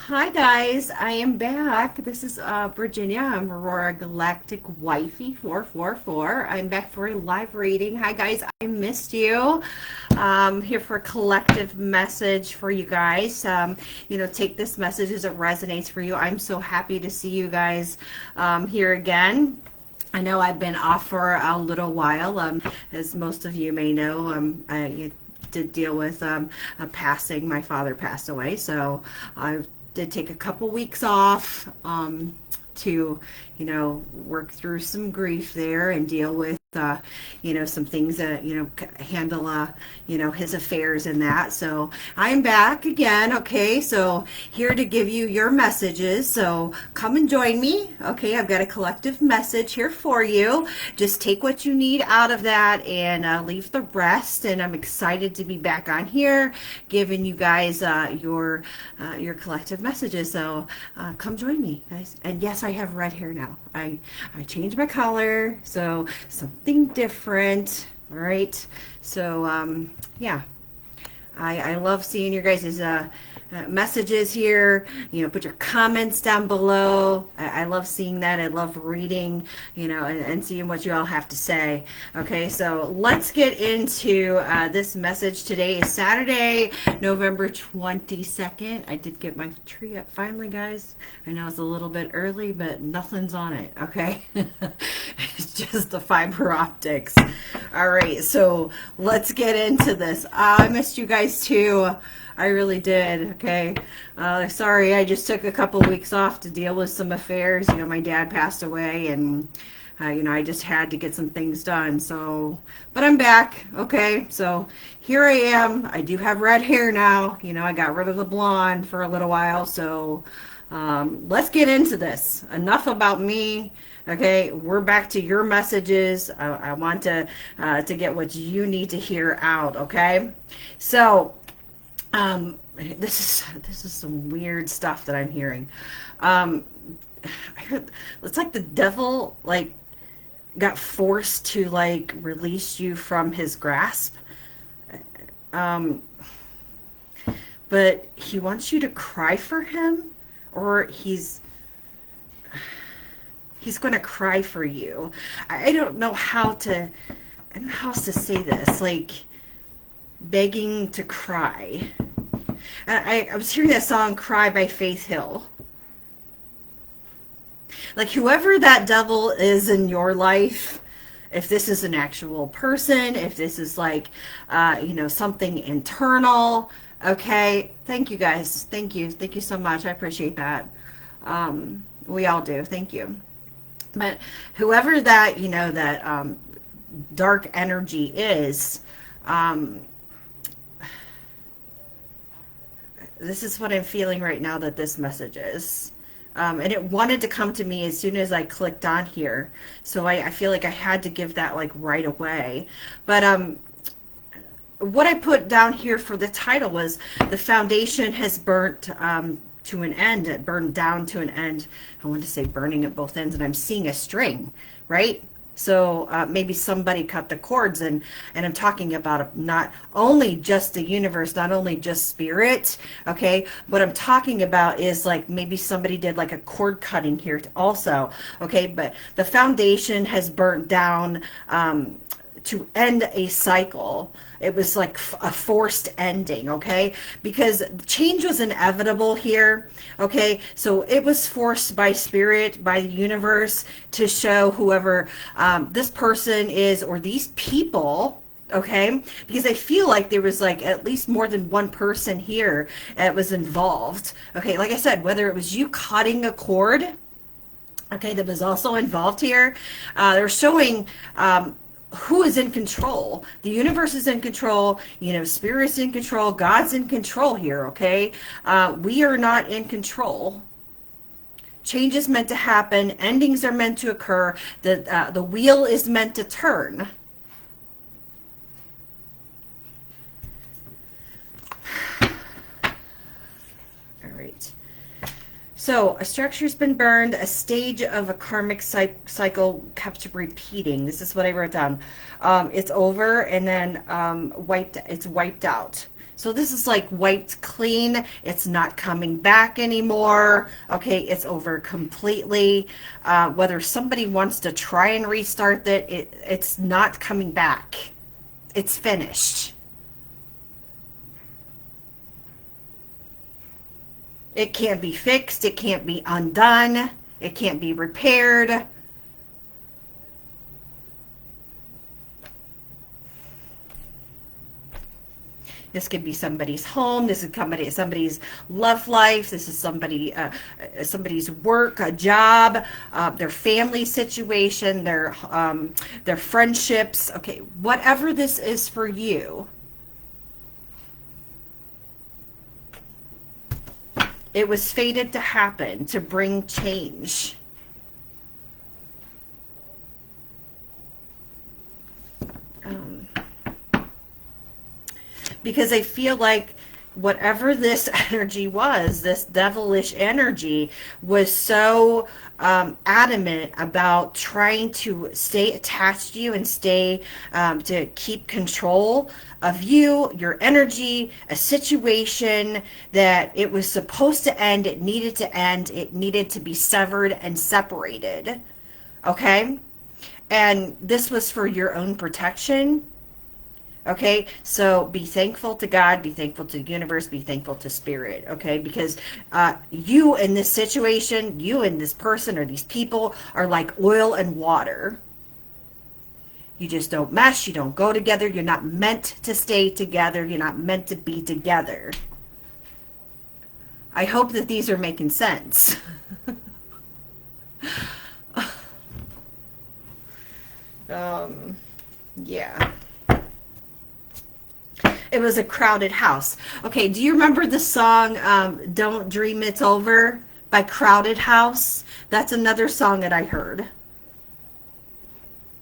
Hi guys, I am back. This is Virginia. I'm Aurora Galactic Wifey 444. I'm back for a live reading. Hi guys, I missed you. Here for a collective message for you guys. Take this message as it resonates for you. I'm so happy to see you guys here again. I know I've been off for a little while. As most of you may know, I did deal with a passing. My father passed away, so I did take a couple weeks off to, work through some grief there and deal with, some things that, handle, his affairs and that. So I'm back again. Okay. So here to give you your messages. So come and join me. Okay. I've got a collective message here for you. Just take what you need out of that and leave the rest. And I'm excited to be back on here giving you guys your collective messages. So come join me, guys. And yes, I have red hair now. I changed my color. So something different. All right. So, yeah, I love seeing your guys' messages here. Put your comments down below. I love seeing that. I love reading, and seeing what you all have to say. Okay, so let's get into this message. Today is Saturday, November 22nd. I did get my tree up finally, guys. I know it's a little bit early, but nothing's on it, okay? It's just the fiber optics. All right, so let's get into this. I missed you guys too. I really did. Okay. Sorry, I just took a couple weeks off to deal with some affairs. My dad passed away and, I just had to get some things done. So, but I'm back. Okay. So here I am. I do have red hair now. I got rid of the blonde for a little while. So, let's get into this. Enough about me. Okay, we're back to your messages. I want to get what you need to hear out. Okay, so this is some weird stuff that I'm hearing. I heard it's like the devil got forced to release you from his grasp. But he wants you to cry for him, or he's going to cry for you. I don't know how to say this, begging to cry. I was hearing that song Cry by Faith Hill. Whoever that devil is in your life, if this is an actual person, if this is something internal, okay, thank you guys. Thank you so much. I appreciate that. We all do. Thank you. But whoever that, that dark energy is, this is what I'm feeling right now that this message is. And it wanted to come to me as soon as I clicked on here. So I feel like I had to give that right away. But what I put down here for the title was The Foundation Has Burnt to an end. It burned down to an end. I wanted to say burning at both ends, and I'm seeing a string, right? So maybe somebody cut the cords, and I'm talking about not only just the universe, not only just spirit, okay? What I'm talking about is maybe somebody did a cord cutting here also, okay? But the foundation has burnt down to end a cycle. It was a forced ending, okay? Because change was inevitable here, okay? So it was forced by spirit, by the universe, to show whoever this person is, or these people, okay? Because I feel like there was at least more than one person here that was involved, okay? Like I said, whether it was you cutting a cord, okay, that was also involved here. They're showing who is in control. The universe is in control, spirit's in control, God's in control here, okay? We are not in control. Change is meant to happen. Endings are meant to occur. The wheel is meant to turn. All right. So a structure's been burned, a stage of a karmic cycle kept repeating. This is what I wrote down. It's over and then it's wiped out. So this is like wiped clean. It's not coming back anymore. Okay, it's over completely. Whether somebody wants to try and restart it's not coming back. It's finished. It can't be fixed. It can't be undone. It can't be repaired. This could be somebody's home. This is somebody's love life. This is somebody's work, a job, their family situation, their friendships. Okay, whatever this is for you, it was fated to happen to bring change. Because I feel like whatever this energy was, this devilish energy, was so adamant about trying to stay attached to you and stay to keep control of you, your energy, a situation that it was supposed to end, it needed to end, it needed to be severed and separated. Okay? And this was for your own protection. Okay, so be thankful to God, be thankful to the universe, be thankful to spirit, okay? Because you in this situation, you and this person or these people are like oil and water. You just don't mesh, you don't go together, you're not meant to stay together, you're not meant to be together. I hope that these are making sense. Yeah. It was a crowded house. Okay, do you remember the song Don't Dream It's Over by Crowded House? That's another song that I heard.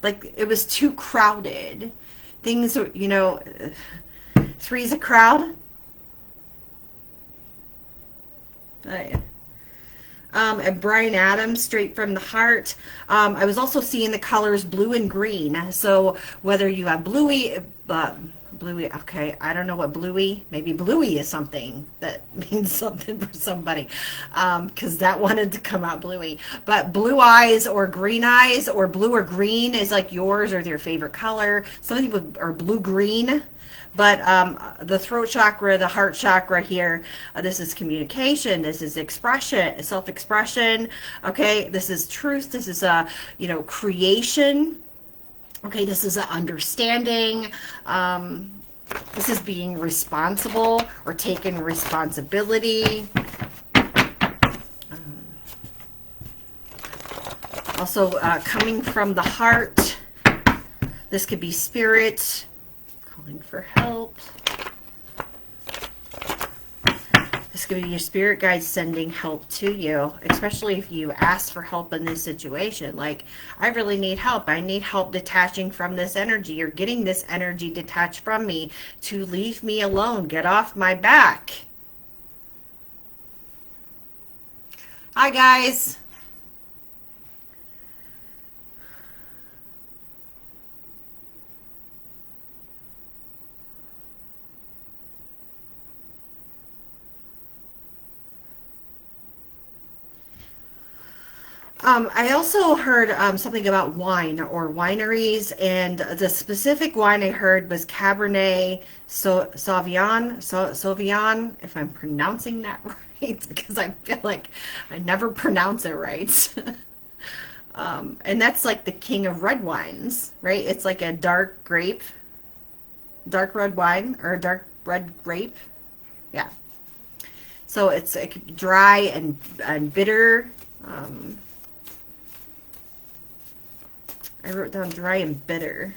Like, it was too crowded. Things, three's a crowd. And Bryan Adams, Straight from the Heart. I was also seeing the colors blue and green. So whether you have bluey, okay, I don't know what bluey, maybe bluey is something that means something for somebody, because that wanted to come out bluey. But blue eyes or green eyes or blue or green is like yours or their favorite color. Some people are blue-green. But the throat chakra, the heart chakra here, this is communication, this is expression, self-expression, okay? This is truth, this is, creation. Okay, this is an understanding. This is being responsible or taking responsibility. Also, coming from the heart. This could be spirit calling for help. This could be your spirit guides sending help to you, especially if you ask for help in this situation. Like, I really need help. I need help detaching from this energy or getting this energy detached from me to leave me alone. Get off my back. Hi, guys. I also heard something about wine or wineries, and the specific wine I heard was Cabernet Sauvignon, if I'm pronouncing that right, because I feel like I never pronounce it right. And that's like the king of red wines, right? It's like a dark red wine, or a dark red grape. Yeah. So it's like dry and bitter. I wrote down dry and bitter.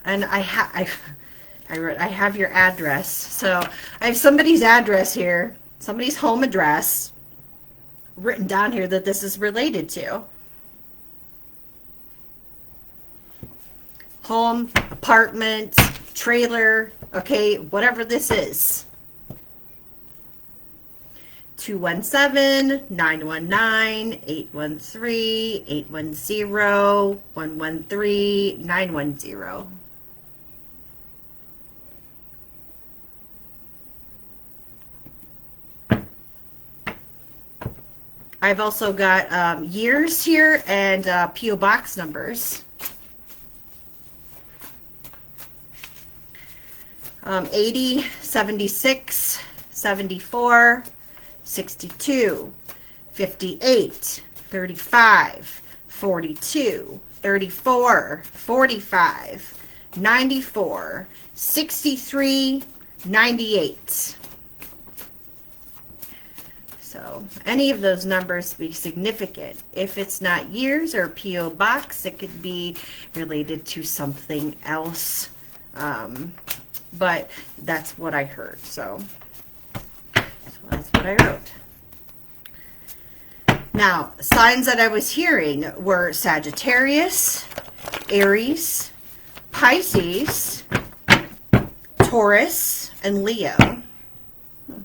And I wrote, I have your address. So I have somebody's address here, somebody's home address written down here that this is related to. Home, apartment, trailer, Okay, whatever this is. 217-919-813-810-113-910. I've also got years here and P.O. Box numbers. 80, 76, 74, 62, 58, 35, 42, 34, 45, 94, 63, 98. So any of those numbers be significant. If it's not years or P.O. Box, it could be related to something else. But that's what I heard. So that's what I wrote. Now, signs that I was hearing were Sagittarius, Aries, Pisces, Taurus, and Leo. Well,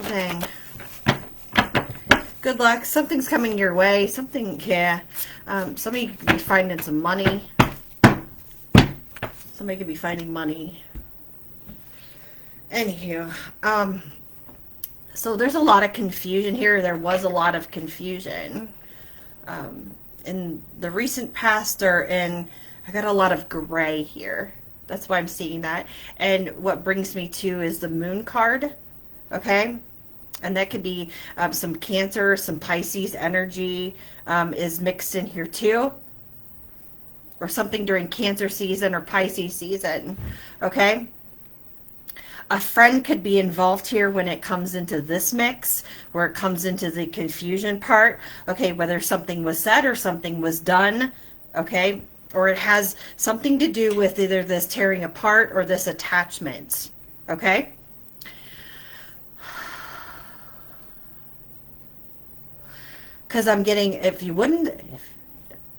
dang. Good luck. Something's coming your way. Something, yeah. Somebody could be finding some money. Somebody could be finding money. Anywho, so there's a lot of confusion here. There was a lot of confusion. In the recent past, I got a lot of gray here. That's why I'm seeing that. And what brings me to is the moon card. Okay? And that could be some Cancer, some Pisces energy is mixed in here too. Or something during Cancer season or Pisces season, okay? A friend could be involved here when it comes into this mix, where it comes into the confusion part, okay, whether something was said or something was done, okay? Or it has something to do with either this tearing apart or this attachment, okay? Because I'm getting,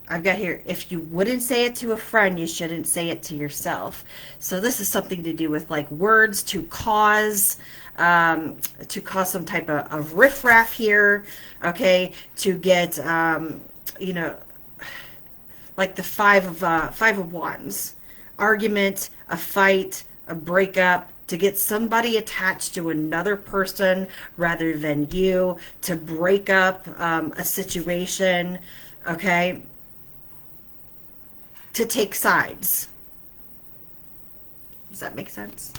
I've got here, if you wouldn't say it to a friend, you shouldn't say it to yourself. So this is something to do with like words to cause some type of riffraff here, okay, to get, you know, like the five of wands, argument, a fight, a breakup, to get somebody attached to another person rather than you, to break up a situation, okay, to take sides. Does that make sense?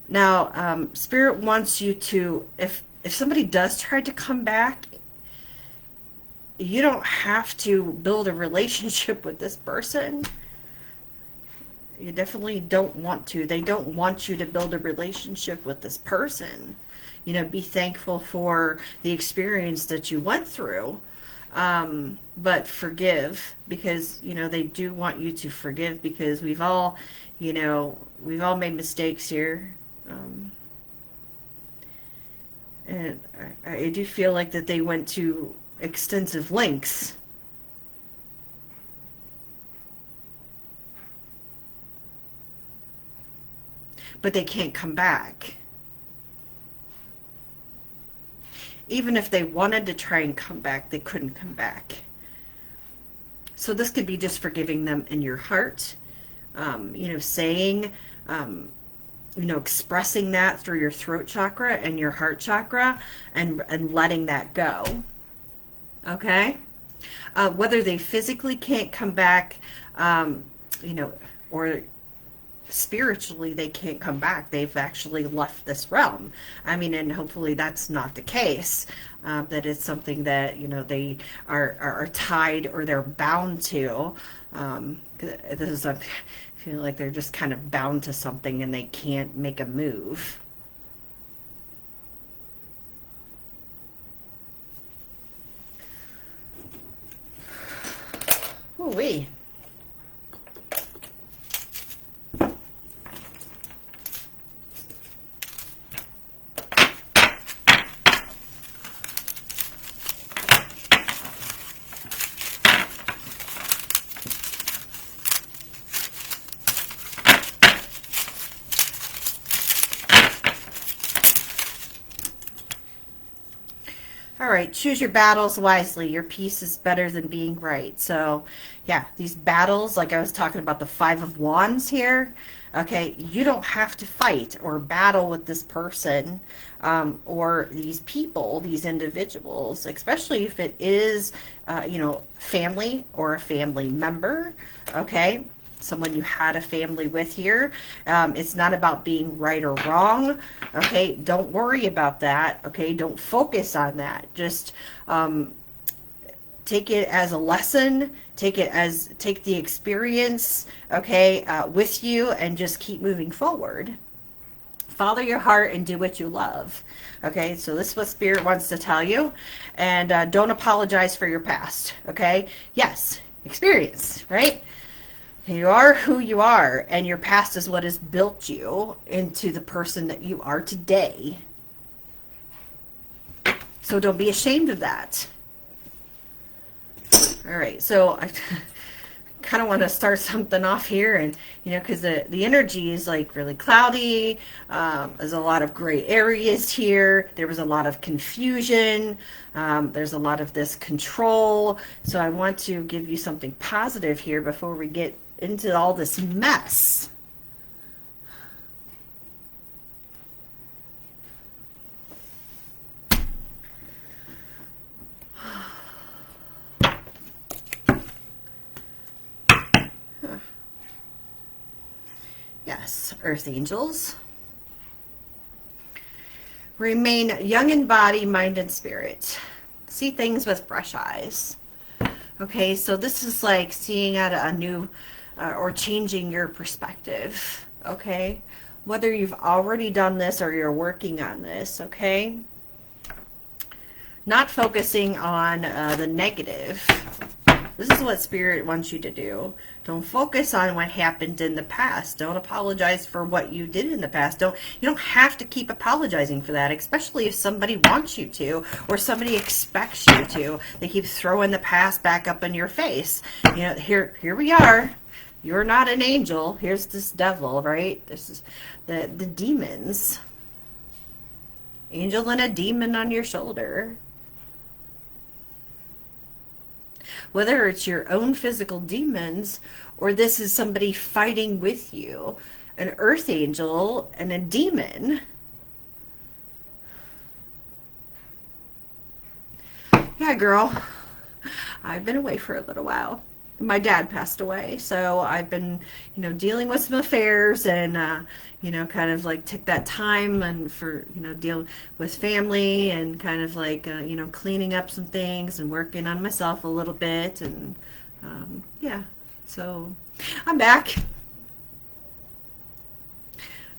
Now, Spirit wants you to, if somebody does try to come back, you don't have to build a relationship with this person. You definitely don't want to. They don't want you to build a relationship with this person. You know, be thankful for the experience that you went through, but forgive, because, you know, they do want you to forgive, because we've all, you know, we've all made mistakes here. And I do feel like that they went to extensive lengths. But they can't come back. Even if they wanted to try and come back, they couldn't come back. So this could be just forgiving them in your heart. You know, saying, you know, expressing that through your throat chakra and your heart chakra, and letting that go. Okay? Whether they physically can't come back, you know, or spiritually they can't come back. They've actually left this realm. I mean, and hopefully that's not the case. That it's something that, you know, they are tied or they're bound to. This is I feel like they're just kind of bound to something and they can't make a move. Ooh-wee. All right, choose your battles wisely. Your peace is better than being right. So, yeah, these battles, like I was talking about the Five of Wands here, okay, you don't have to fight or battle with this person or these people, these individuals, especially if it is, family or a family member, okay? Someone you had a family with here. It's not about being right or wrong. Okay, don't worry about that. Okay, don't focus on that. Just take it as a lesson. Take the experience, okay, with you, and just keep moving forward. Follow your heart and do what you love. Okay, so this is what Spirit wants to tell you. And don't apologize for your past. Okay, yes, experience, right? You are who you are, and your past is what has built you into the person that you are today. So don't be ashamed of that. All right, so I kind of want to start something off here, and because the energy is like really cloudy. There's a lot of gray areas here. There was a lot of confusion. There's a lot of this control. So I want to give you something positive here before we get into all this mess. Yes, Earth Angels. Remain young in body, mind, and spirit. See things with fresh eyes. Okay, so this is like seeing at a new or changing your perspective. Okay, whether you've already done this or you're working on this. Okay, not focusing on the negative. This is what Spirit wants you to do. Don't focus on what happened in the past. Don't apologize for what you did in the past. You don't have to keep apologizing for that, especially if somebody wants you to or somebody expects you to. They keep throwing the past back up in your face. Here we are. You're not an angel. Here's this devil, right? This is the demons. Angel and a demon on your shoulder. Whether it's your own physical demons or this is somebody fighting with you, an earth angel and a demon. Yeah, girl, I've been away for a little while. My dad passed away, so I've been, dealing with some affairs and, kind of like took that time and for, deal with family and kind of like, cleaning up some things and working on myself a little bit. And, yeah, so I'm back.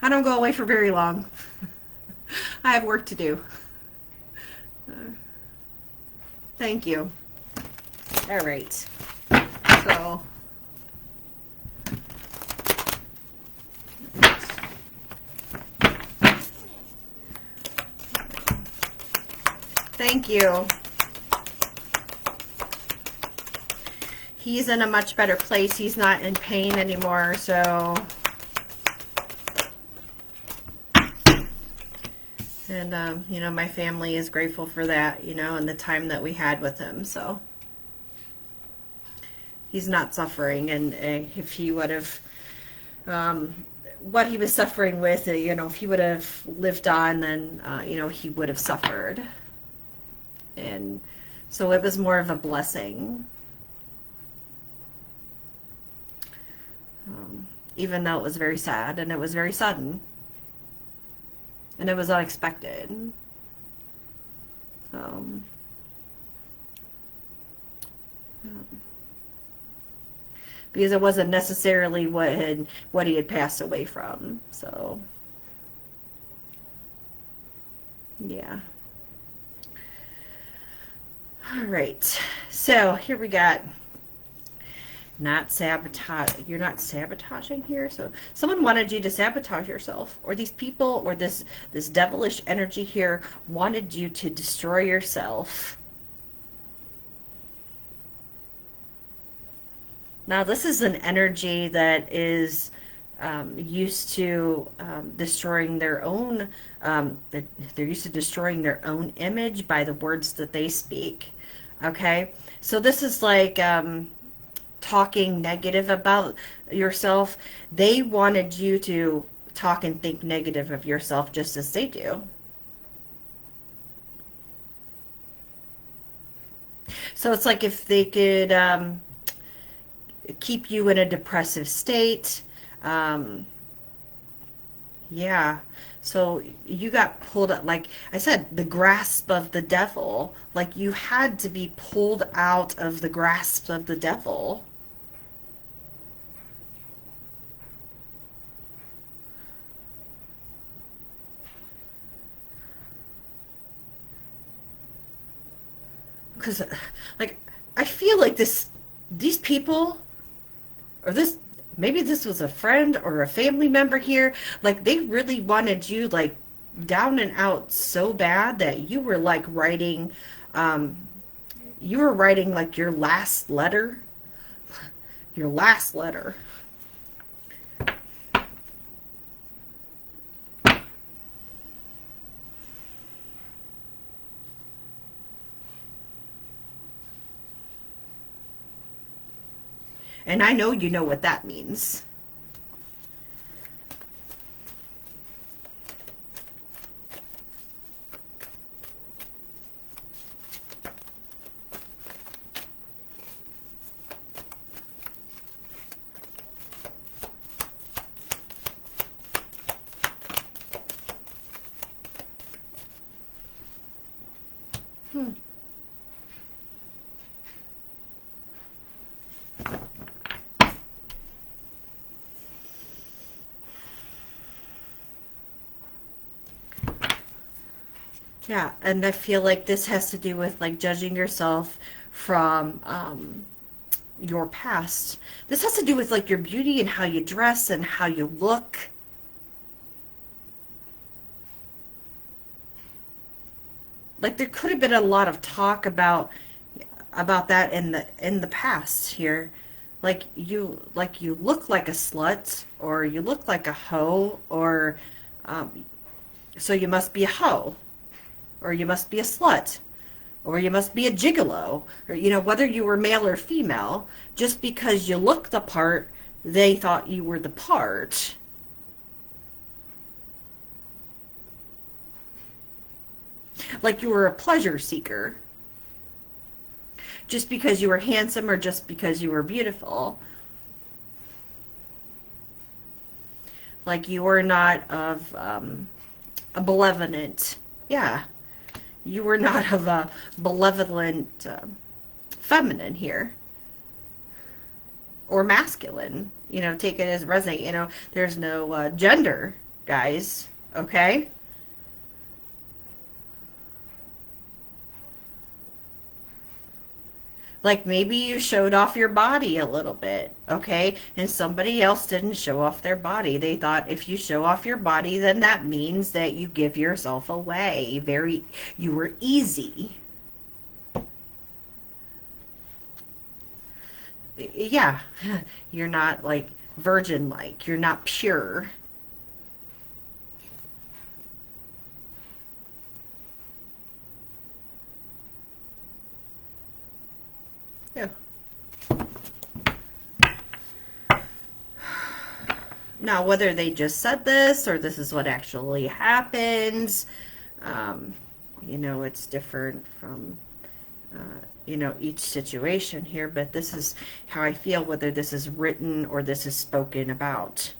I don't go away for very long. I have work to do. Thank you. All right. So, thank you. He's in a much better place. He's not in pain anymore, so. And, my family is grateful for that, and the time that we had with him, so. He's not suffering, and if he would have, what he was suffering with, if he would have lived on, then, he would have suffered. And so it was more of a blessing. Even though it was very sad, and it was very sudden. And it was unexpected. Because it wasn't necessarily what he had passed away from. So, yeah. All right. So here we got not sabotage. You're not sabotaging here. So someone wanted you to sabotage yourself, or these people, or this devilish energy here wanted you to destroy yourself. Now, this is an energy that is used to destroying their own, they're used to destroying their own image by the words that they speak. Okay, so this is like talking negative about yourself. They wanted you to talk and think negative of yourself just as they do. So it's like if they could keep you in a depressive state. Um, yeah. So you got pulled up, like I said, the grasp of the devil. Like you had to be pulled out of the grasp of the devil. Because, like, I feel like these people, or this, maybe this was a friend or a family member here, like, they really wanted you, like, down and out so bad that um, you were writing, like, your last letter. And I know you know what that means. Hmm. Yeah, and I feel like this has to do with like judging yourself from your past. This has to do with like your beauty and how you dress and how you look. Like there could have been a lot of talk about that in the past here. Like you look like a slut or you look like a hoe or um, so you must be a hoe or you must be a slut or you must be a gigolo, or whether you were male or female, just because you look the part, they thought you were the part. Like you were a pleasure seeker, just because you were handsome or just because you were beautiful. Like you were not of a malevolent, yeah, you were not of a malevolent feminine here or masculine. Take it as resonate. There's no gender, guys. Okay. Like maybe you showed off your body a little bit, okay? And somebody else didn't show off their body. They thought if you show off your body, then that means that you give yourself away. You were easy. Yeah, you're not like virgin like. You're not pure. Yeah. Now, whether they just said this or this is what actually happens, um, it's different from, each situation here, but this is how I feel, whether this is written or this is spoken about.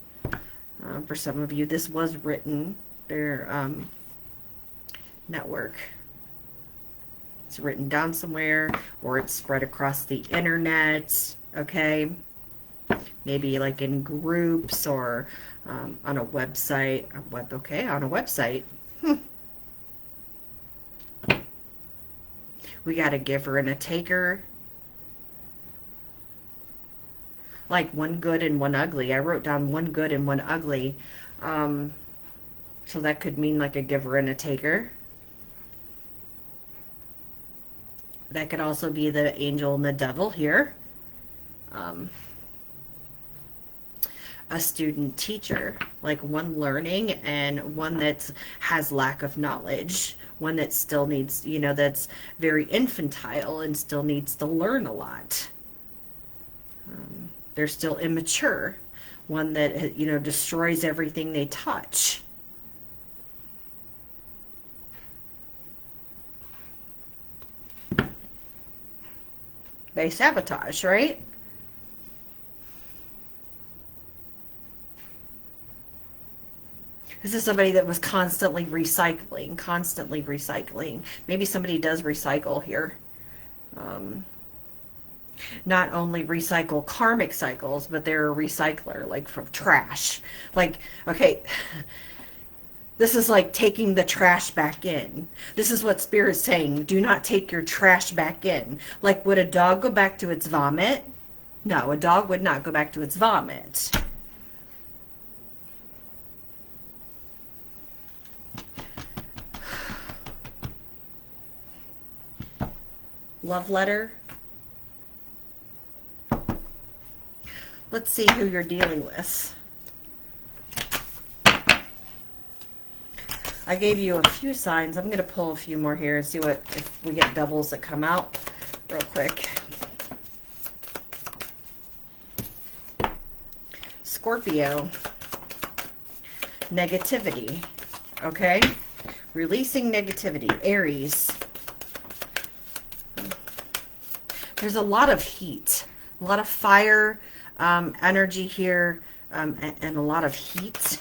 For some of you, this was written, their network. It's written down somewhere or it's spread across the internet, okay? Maybe like in groups or on a website. Okay, on a website. We got a giver and a taker. Like one good and one ugly. I wrote down one good and one ugly. So that could mean like a giver and a taker. That could also be the angel and the devil here. Um, a student teacher, like one learning and one that has lack of knowledge, one that still needs, you know, that's very infantile and still needs to learn a lot. They're still immature, one that, you know, destroys everything they touch. They sabotage, right? This is somebody that was constantly recycling, constantly recycling. Maybe somebody does recycle here. Not only recycle karmic cycles, but they're a recycler, like from trash. Like, okay, this is like taking the trash back in. This is what Spirit's saying. Do not take your trash back in. Like, would a dog go back to its vomit? No, a dog would not go back to its vomit. Love letter. Let's see who you're dealing with. I gave you a few signs. I'm going to pull a few more here and see what, if we get doubles that come out real quick. Scorpio. Negativity. Okay? Releasing negativity. Aries. There's a lot of heat, a lot of fire energy here, and a lot of heat.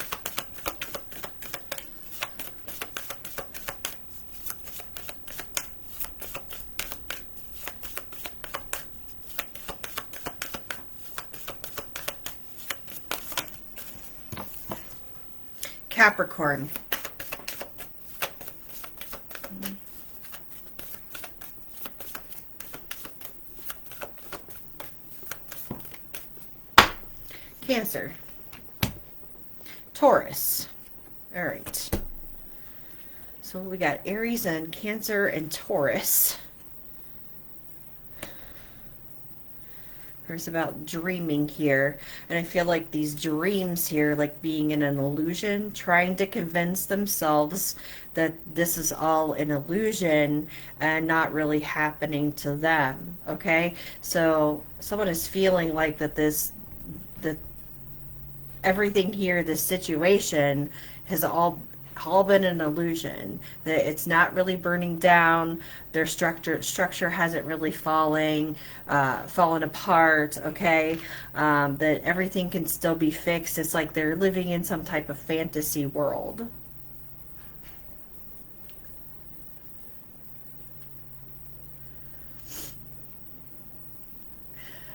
Capricorn. Cancer. Taurus. All right. So we got Aries and Cancer and Taurus. There's about dreaming here. And I feel like these dreams here, like being in an illusion, trying to convince themselves that this is all an illusion and not really happening to them. Okay? So someone is feeling like that that everything here, this situation, has all been an illusion, that it's not really burning down, their structure hasn't really fallen apart, okay, that everything can still be fixed. It's like they're living in some type of fantasy world.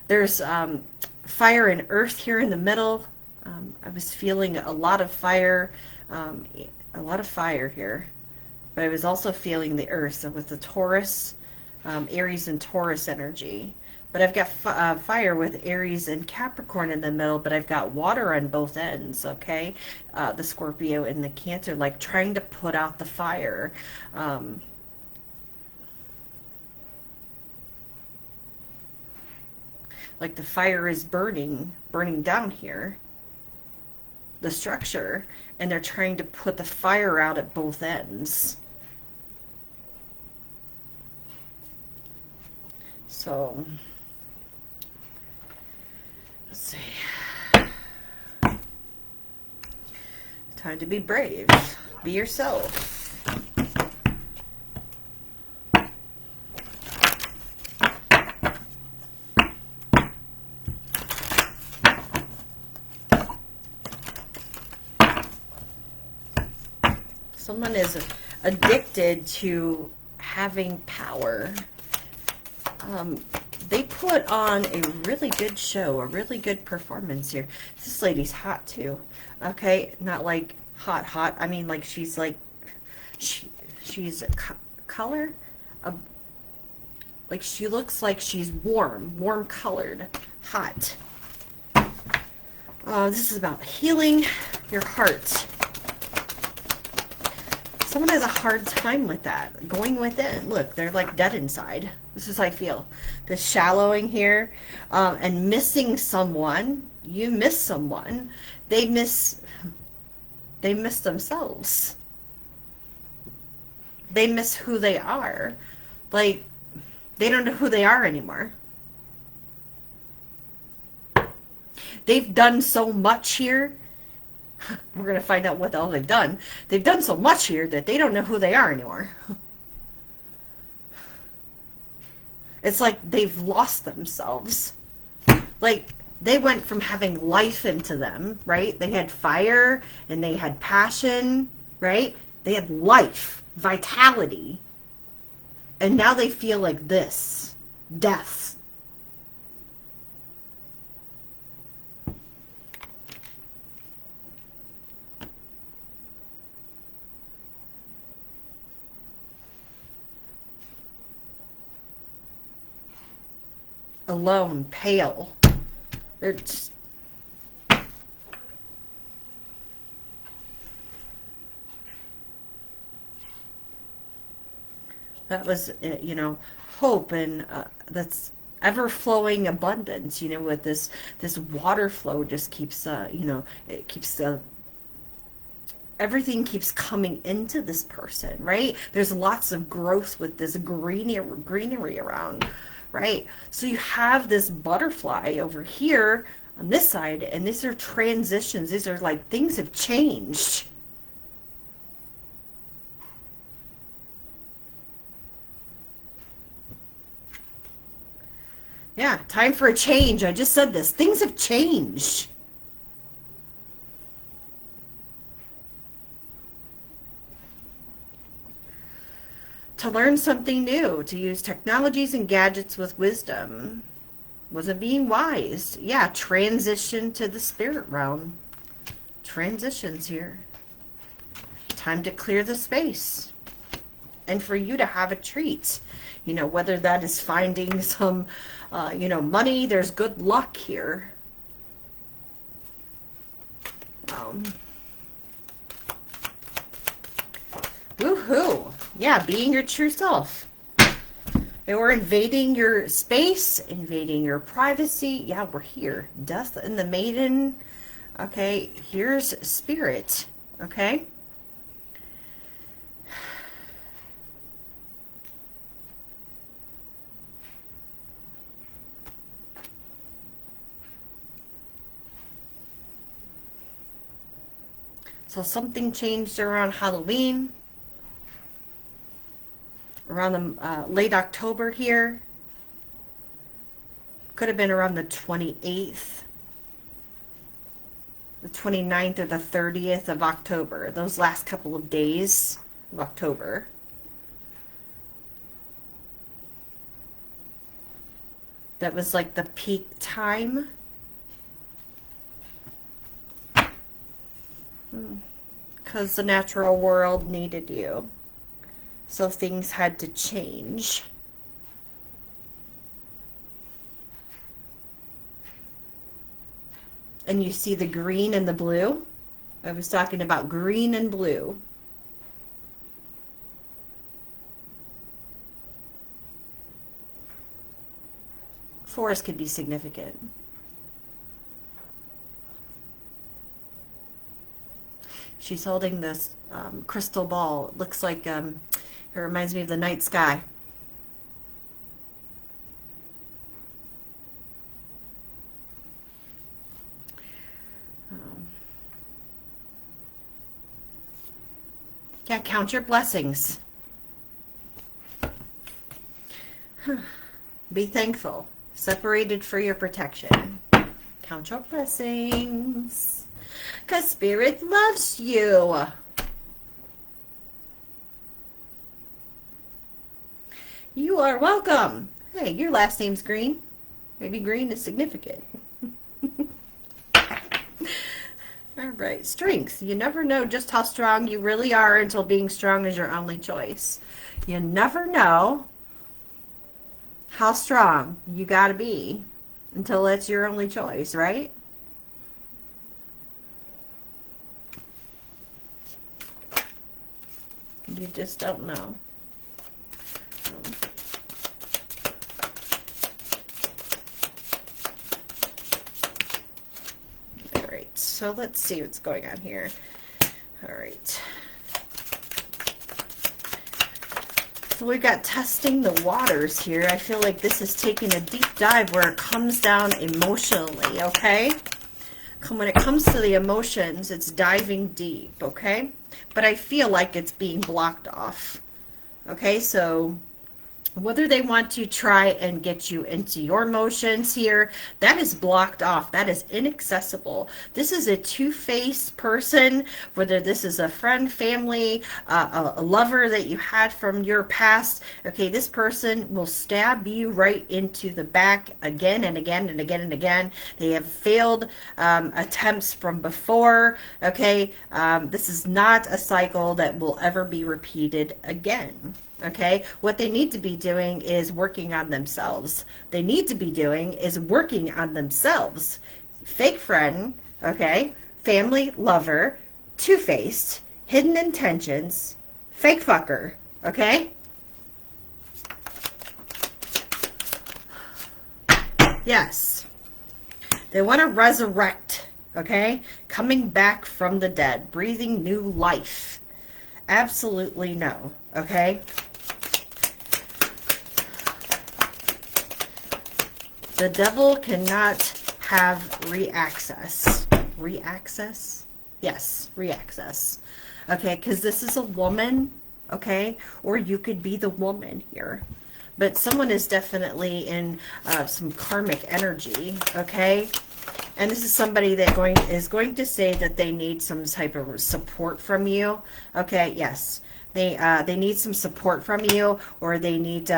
There's fire and earth here in the middle. I was feeling a lot of fire, here, but I was also feeling the earth. So with the Taurus, Aries and Taurus energy, but I've got fire with Aries and Capricorn in the middle, but I've got water on both ends. Okay, the Scorpio and the Cancer, like trying to put out the fire. Like the fire is burning down here, the structure, and they're trying to put the fire out at both ends. So, let's see. Time to be brave. Be yourself. Someone is addicted to having power. They put on a really good show, a really good performance here. This lady's hot too. Okay, not like hot. I mean, like she's like, she's color, like she looks like she's warm colored, hot. This is about healing your heart. Someone has a hard time with that, going within. Look, they're like dead inside. This is how I feel. The shallowing here, and missing someone. you miss someone, they miss themselves. They miss who they are. Like, they don't know who they are anymore. They've done so much here. We're going to find out what all they've done. They've done so much here that they don't know who they are anymore. It's like they've lost themselves. Like, they went from having life into them, right? They had fire and they had passion, right? They had life, vitality. And now they feel like this, death. Alone, pale. They're just... That was, you know, hope, and that's ever-flowing abundance, you know, with this water flow just keeps, you know, it keeps, everything keeps coming into this person, right? There's lots of growth with this greenery around, right? So you have this butterfly over here on this side, and these are transitions. These are like things have changed. Yeah, time for a change. I just said this. Things have changed. To learn something new, to use technologies and gadgets with wisdom. Wasn't being wise. Yeah, transition to the spirit realm. Transitions here. Time to clear the space. And for you to have a treat. You know, whether that is finding some, you know, money, there's good luck here. Woohoo! Yeah, being your true self. They were invading your space, invading your privacy. Yeah, we're here. Death and the Maiden. Okay, here's Spirit. Okay. So something changed around Halloween. Around the late October here. Could have been around the 28th, the 29th, or the 30th of October. Those last couple of days of October. That was like the peak time. Because the natural world needed you. So things had to change. And you see the green and the blue? I was talking about green and blue. Forest could be significant. She's holding this crystal ball. It looks like... it reminds me of the night sky. Yeah, count your blessings. Be thankful. Separated for your protection. Count your blessings. 'Cause Spirit loves you. You are welcome. Hey, your last name's Green. Maybe green is significant. All right, strength. You never know just how strong you really are until being strong is your only choice. You never know how strong you got to be until it's your only choice, right? You just don't know. So let's see what's going on here. All right. So we've got testing the waters here. I feel like this is taking a deep dive where it comes down emotionally, okay? When it comes to the emotions, it's diving deep, okay? But I feel like it's being blocked off, okay? So whether they want to try and get you into your emotions here, that is blocked off. That is inaccessible. This is a two-faced person, whether this is a friend, family, a lover that you had from your past. Okay, this person will stab you right into the back again and again and again and again. They have failed attempts from before. Okay, this is not a cycle that will ever be repeated again. Okay, what they need to be doing is working on themselves. They need to be doing is working on themselves. Fake friend, okay, family, lover, two-faced, hidden intentions, fake fucker, okay? Yes. They want to resurrect, okay? Coming back from the dead, breathing new life. Absolutely no, okay? The devil cannot have reaccess. Reaccess? Yes, reaccess. Okay, because this is a woman, okay? Or you could be the woman here. But someone is definitely in some karmic energy, okay? And this is somebody that is going to say that they need some type of support from you. Okay, yes. They need some support from you, or they need...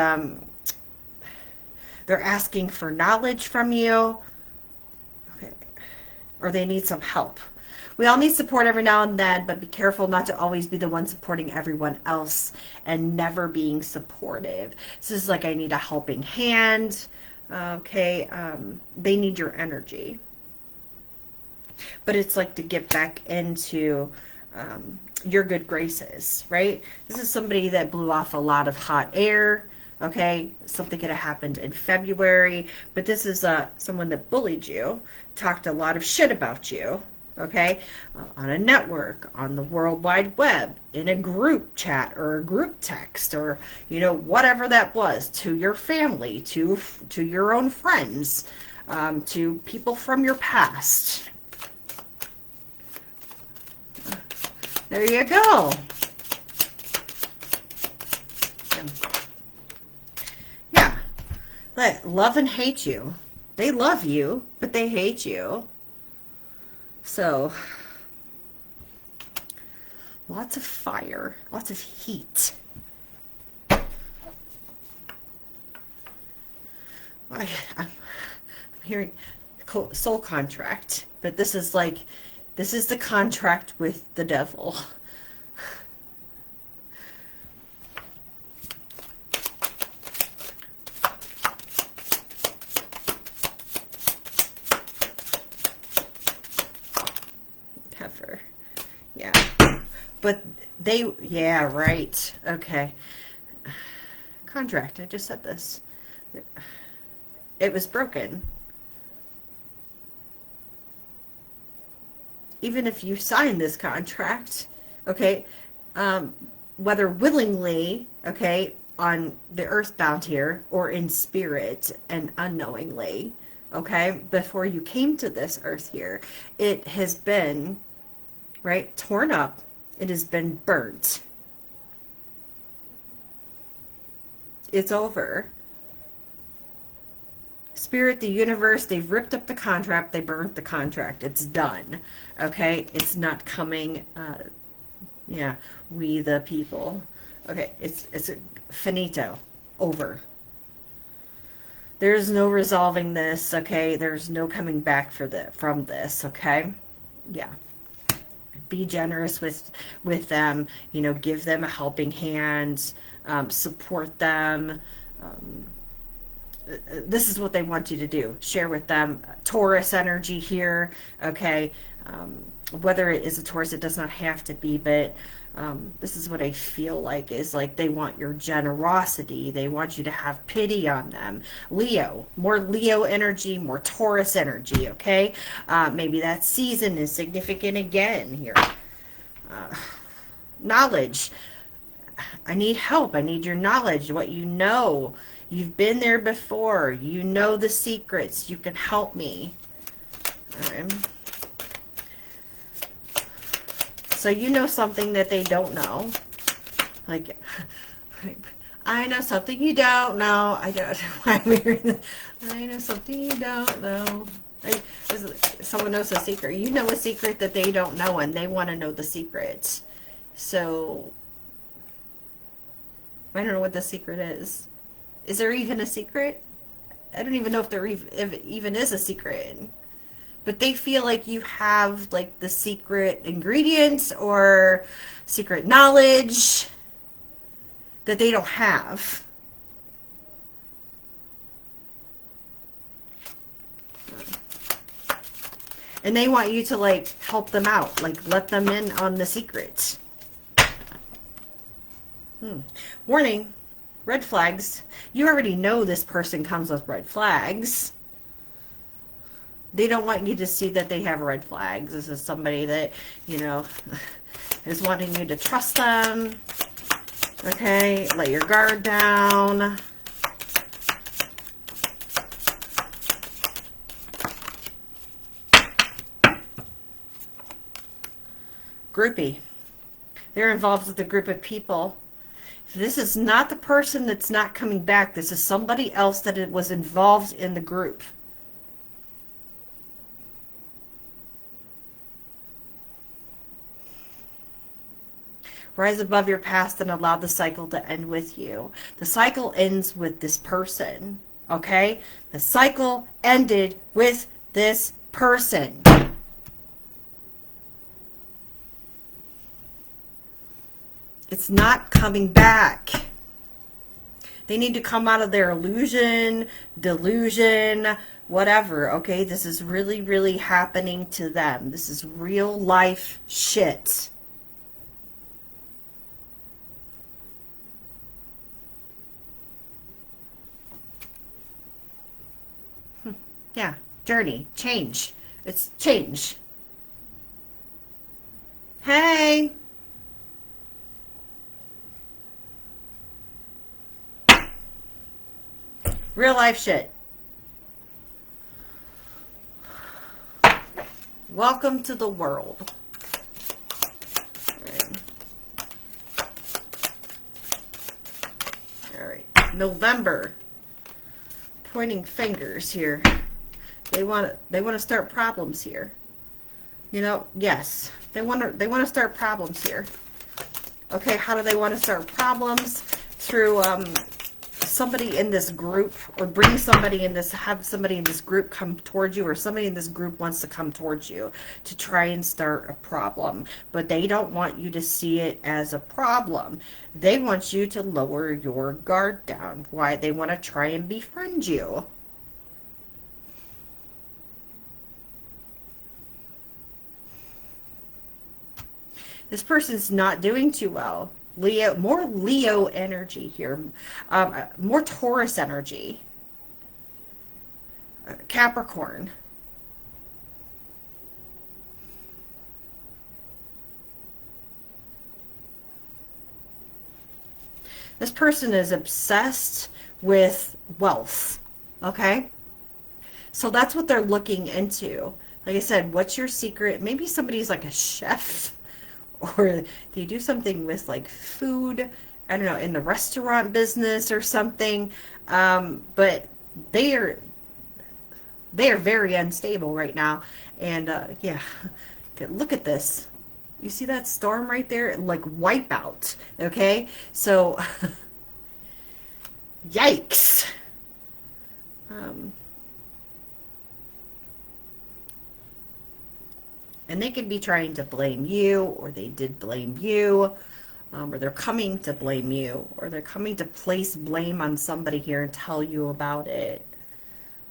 they're asking for knowledge from you, okay, or they need some help. We all need support every now and then, but be careful not to always be the one supporting everyone else and never being supportive. This is like, I need a helping hand, okay? They need your energy. But it's like to get back into your good graces, right? This is somebody that blew off a lot of hot air. Okay, something could have happened in February, but this is someone that bullied you, talked a lot of shit about you, okay, on a network, on the World Wide Web, in a group chat or a group text, or, you know, whatever that was, to your family, to your own friends, to people from your past. There you go. But love and hate you. They love you, but they hate you. So, lots of fire, lots of heat. I'm hearing soul contract, but this is the contract with the devil. Yeah, but yeah, right. Okay. Contract. I just said this. It was broken. Even if you sign this contract, okay, whether willingly, okay, on the earthbound here, or in spirit and unknowingly, okay, before you came to this earth here, it has been, right, torn up. It has been burnt. It's over. Spirit, the universe, they've ripped up the contract. They burnt the contract. It's done. Okay? It's not coming. Yeah, we the people. Okay, it's finito. Over. There's no resolving this. Okay? There's no coming back from this. Okay? Yeah. Be generous with them, you know, give them a helping hand, support them, this is what they want you to do. Share with them. Taurus energy here, okay? Whether it is a Taurus, it does not have to be, but this is what I feel like is like they want your generosity. They want you to have pity on them. Leo, more Leo energy, more Taurus energy, okay? Maybe that season is significant again here. Knowledge. I need help. I need your knowledge, what you know. You've been there before. You know the secrets. You can help me. So you know something that they don't know. Like, I know something you don't know. I don't why we're I know something you don't know. Someone knows a secret. You know a secret that they don't know, and they want to know the secret. So I don't know what the secret is. Is there even a secret? I don't even know if there even is a secret. But they feel like you have like the secret ingredients or secret knowledge that they don't have. And they want you to like help them out, like let them in on the secret. Warning, red flags. You already know this person comes with red flags. They don't want you to see that they have red flags. This is somebody that, you know, is wanting you to trust them. Okay, let your guard down. Groupie. They're involved with a group of people. This is not the person that's not coming back. This is somebody else that was involved in the group. Rise above your past and allow the cycle to end with you. The cycle ends with this person, okay? The cycle ended with this person. It's not coming back. They need to come out of their illusion, delusion, whatever, okay? This is really, really happening to them. This is real life shit. Yeah, journey, change. It's change. Hey! Real life shit. Welcome to the world. All right. November. Pointing fingers here. They want to start problems here. You know, yes. They want to start problems here. Okay, how do they want to start problems? Through somebody in this group, or bring somebody in this, have somebody in this group come towards you, or somebody in this group wants to come towards you to try and start a problem. But they don't want you to see it as a problem. They want you to lower your guard down. Why? They want to try and befriend you. This person's not doing too well. Leo, more Leo energy here. More Taurus energy. Capricorn. This person is obsessed with wealth. Okay? So that's what they're looking into. Like I said, what's your secret? Maybe somebody's like a chef. Or they do something with like food, I don't know, in the restaurant business or something. But they are very unstable right now. And yeah, look at this. You see that storm right there? Like wipeout. Okay, so yikes. And they could be trying to blame you, or they did blame you. or they're coming to blame you, or they're coming to place blame on somebody here and tell you about it,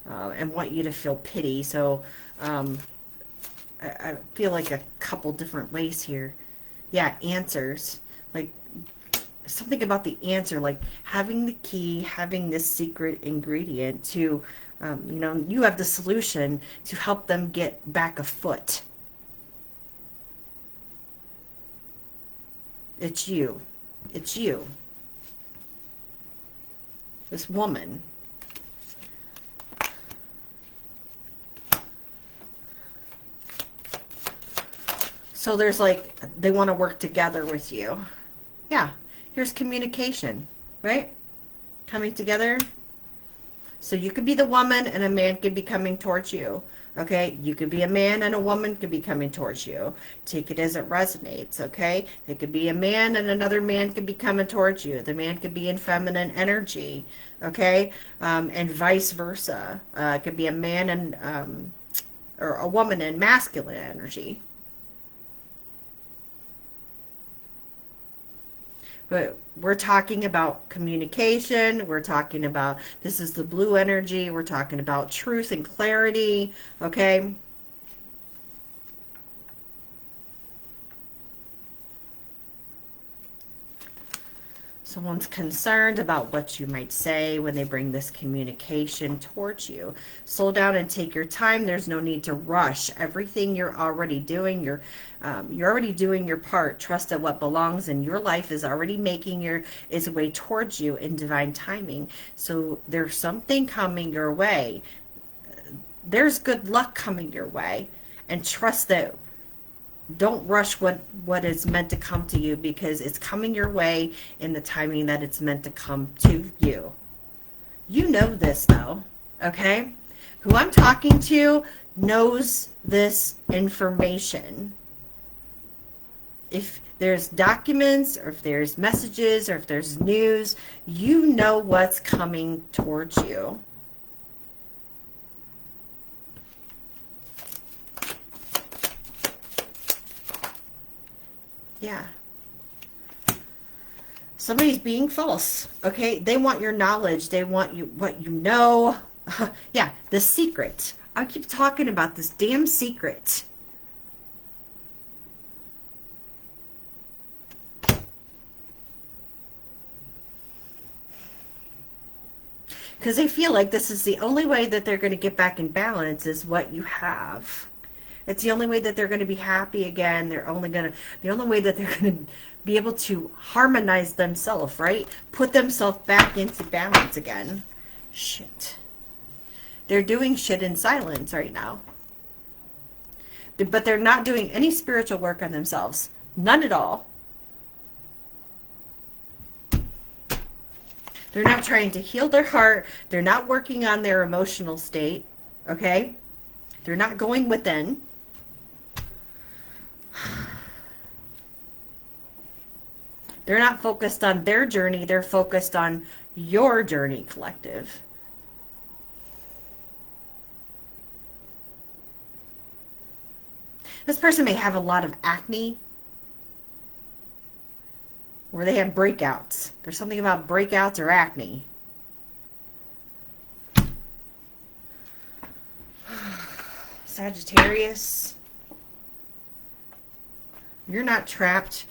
and want you to feel pity. So I feel like a couple different ways here. Yeah, answers. Like something about the answer, like having the key, having this secret ingredient to, you know, you have the solution to help them get back a foot. It's you. It's you. This woman. So there's like, they want to work together with you. Yeah. Here's communication, right? Coming together. So you could be the woman and a man could be coming towards you. Okay, you could be a man and a woman could be coming towards you. Take it as it resonates, okay? It could be a man and another man could be coming towards you. The man could be in feminine energy, okay? And vice versa. It could be a man and, or a woman in masculine energy. But we're talking about communication. We're talking about, this is the blue energy. We're talking about truth and clarity. Okay. Someone's concerned about what you might say when they bring this communication towards you. Slow down and take your time. There's no need to rush. Everything you're already doing, you're already doing your part. Trust that what belongs in your life is already making its way towards you in divine timing. So there's something coming your way. There's good luck coming your way. And trust that. Don't rush what is meant to come to you, because it's coming your way in the timing that it's meant to come to you. You know this though, okay? Who I'm talking to knows this information. If there's documents, or if there's messages, or if there's news, you know what's coming towards you. Yeah. Somebody's being false, okay? They want your knowledge. They want you, what you know. Yeah, the secret. I keep talking about this damn secret. Because they feel like this is the only way that they're going to get back in balance is what you have. It's the only way that they're going to be happy again. The only way that they're going to be able to harmonize themselves, right? Put themselves back into balance again. Shit. They're doing shit in silence right now. But they're not doing any spiritual work on themselves. None at all. They're not trying to heal their heart. They're not working on their emotional state. Okay? They're not going within. They're not focused on their journey. They're focused on your journey, collective. This person may have a lot of acne, or they have breakouts. There's something about breakouts or acne. Sagittarius, you're not trapped.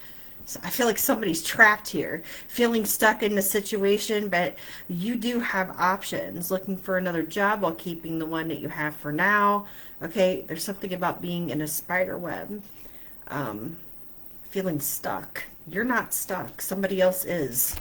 I feel like somebody's trapped here, feeling stuck in the situation, but you do have options. Looking for another job while keeping the one that you have for now. Okay, there's something about being in a spider web. Feeling stuck. You're not stuck. Somebody else is.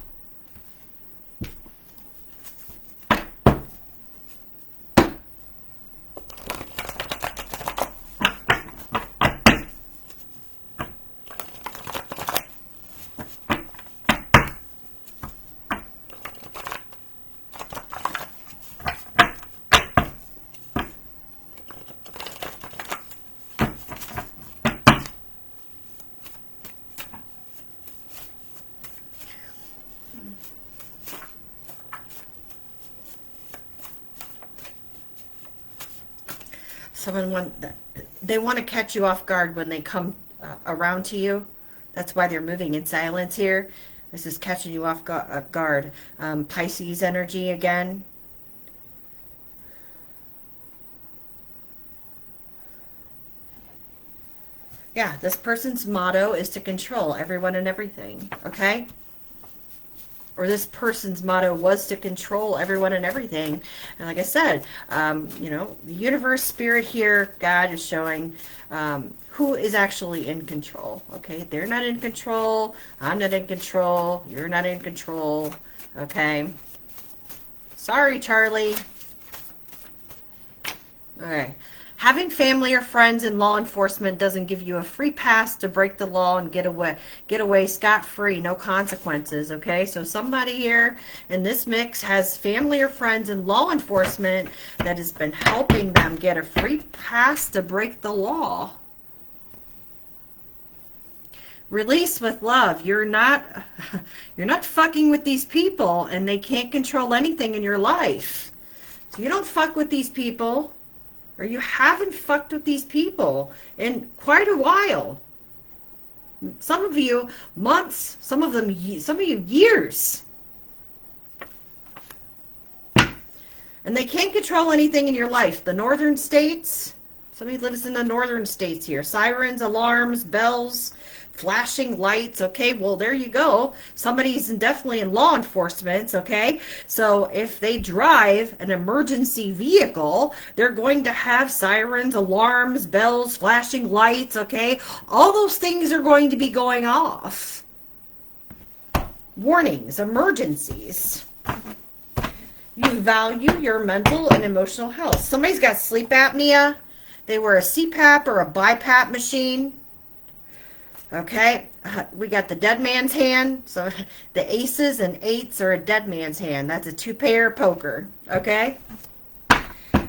They want to catch you off guard when they come around to you. That's why they're moving in silence here. This is catching you off guard. Pisces energy again. Yeah, this person's motto is to control everyone and everything, okay? Or this person's motto was to control everyone and everything. And like I said, you know, the universe, spirit here, God is showing who is actually in control, okay? They're not in control. I'm not in control. You're not in control, okay? Sorry, Charlie. All right. Having family or friends in law enforcement doesn't give you a free pass to break the law and get away scot-free, no consequences, okay? So somebody here in this mix has family or friends in law enforcement that has been helping them get a free pass to break the law. Release with love. You're not fucking with these people, and they can't control anything in your life. So you don't fuck with these people. Or you haven't fucked with these people in quite a while. Some of you months, some of you years. And they can't control anything in your life. The northern states, somebody lives in the northern states here. Sirens, alarms, bells, flashing lights. Okay, well, there you go. Somebody's definitely in law enforcement. Okay, so if they drive an emergency vehicle, they're going to have sirens, alarms, bells, flashing lights. Okay, all those things are going to be going off. Warnings, emergencies. You value your mental and emotional health. Somebody's got sleep apnea. They wear a CPAP or a BiPAP machine. Okay, we got the dead man's hand. So the aces and eights are a dead man's hand. That's a two-pair poker. Okay,